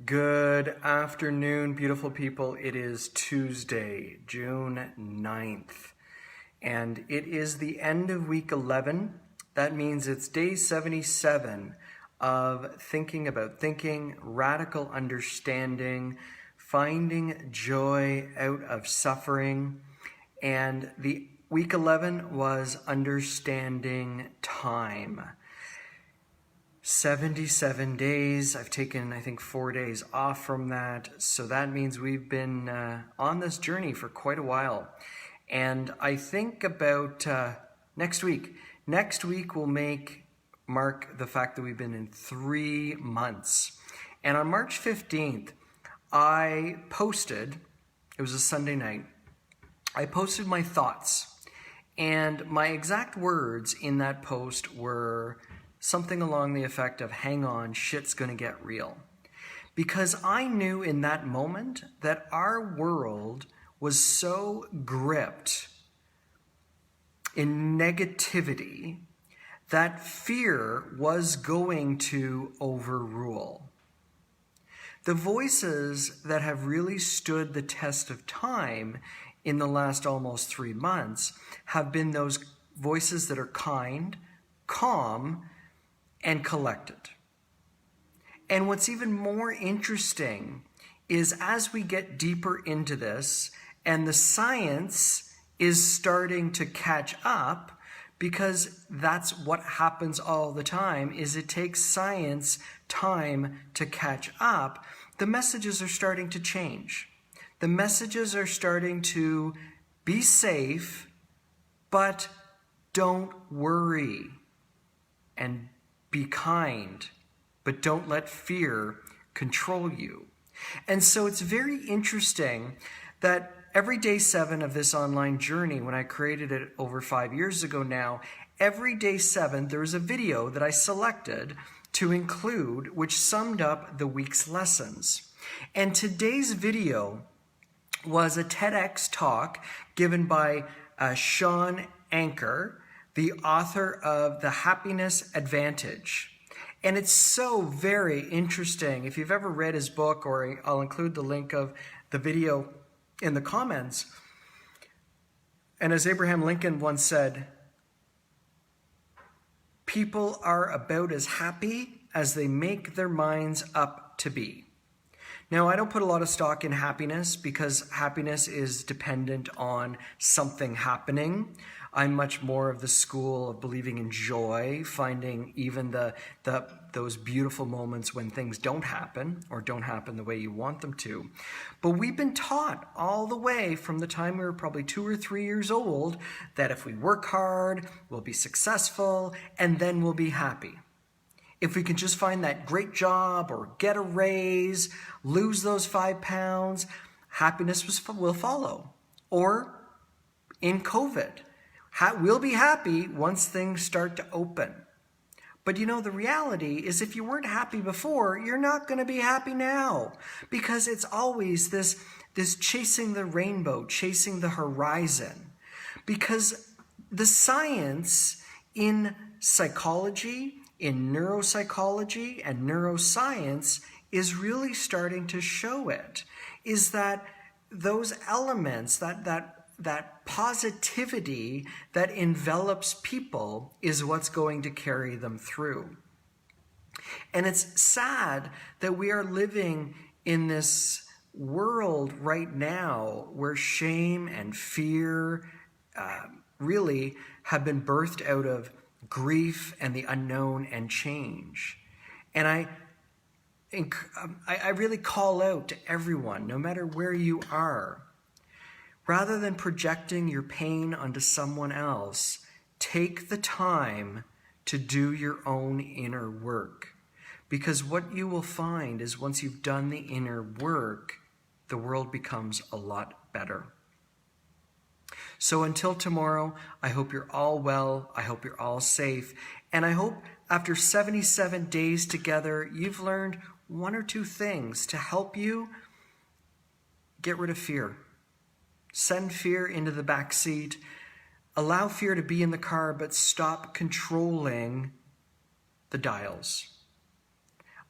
Good afternoon, beautiful people. It is Tuesday, June 9th, and it is the end of week 11. That means it's day 77 of thinking about thinking, radical understanding, finding joy out of suffering. And the week 11 was understanding time. 77 days. I've taken, I think, 4 days off from that. So that means we've been on this journey for quite a while. And I think about next week. Next week will mark the fact that we've been in 3 months. And on March 15th, I posted, it was a Sunday night, I posted my thoughts. And my exact words in that post were something along the effect of, hang on, shit's gonna get real. Because I knew in that moment that our world was so gripped in negativity that fear was going to overrule. The voices that have really stood the test of time in the last almost 3 months have been those voices that are kind, calm, and collected. And what's even more interesting is as we get deeper into this and the science is starting to catch up, because that's what happens all the time, is it takes science time to catch up, the messages are starting to change. The messages are starting to be safe, but don't worry, and be kind, but don't let fear control you. And so it's very interesting that every day 7 of this online journey, when I created it over 5 years ago now, every day 7, there was a video that I selected to include, which summed up the week's lessons. And today's video was a TEDx talk given by Sean Anker, the author of The Happiness Advantage. And it's so very interesting. If you've ever read his book, or I'll include the link of the video in the comments. And as Abraham Lincoln once said, people are about as happy as they make their minds up to be. Now, I don't put a lot of stock in happiness because happiness is dependent on something happening. I'm much more of the school of believing in joy, finding even those beautiful moments when things don't happen or don't happen the way you want them to. But we've been taught all the way from the time we were probably 2 or 3 years old that if we work hard, we'll be successful, and then we'll be happy. If we can just find that great job or get a raise, lose those 5 pounds, happiness will follow. Or in COVID, we'll be happy once things start to open. But you know, the reality is if you weren't happy before, you're not going to be happy now. Because it's always this chasing the rainbow, chasing the horizon. Because the science in psychology, in neuropsychology and neuroscience is really starting to show it, is that those elements, that positivity that envelops people is what's going to carry them through. And it's sad that we are living in this world right now where shame and fear really have been birthed out of grief and the unknown and change. And I really call out to everyone, no matter where you are, rather than projecting your pain onto someone else, take the time to do your own inner work. Because what you will find is once you've done the inner work, the world becomes a lot better. So until tomorrow, I hope you're all well. I hope you're all safe. And I hope after 77 days together, you've learned 1 or 2 things to help you get rid of fear. Send fear into the back seat. Allow fear to be in the car, but stop controlling the dials.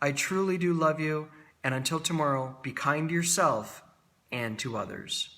I truly do love you, And until tomorrow, be kind to yourself and to others.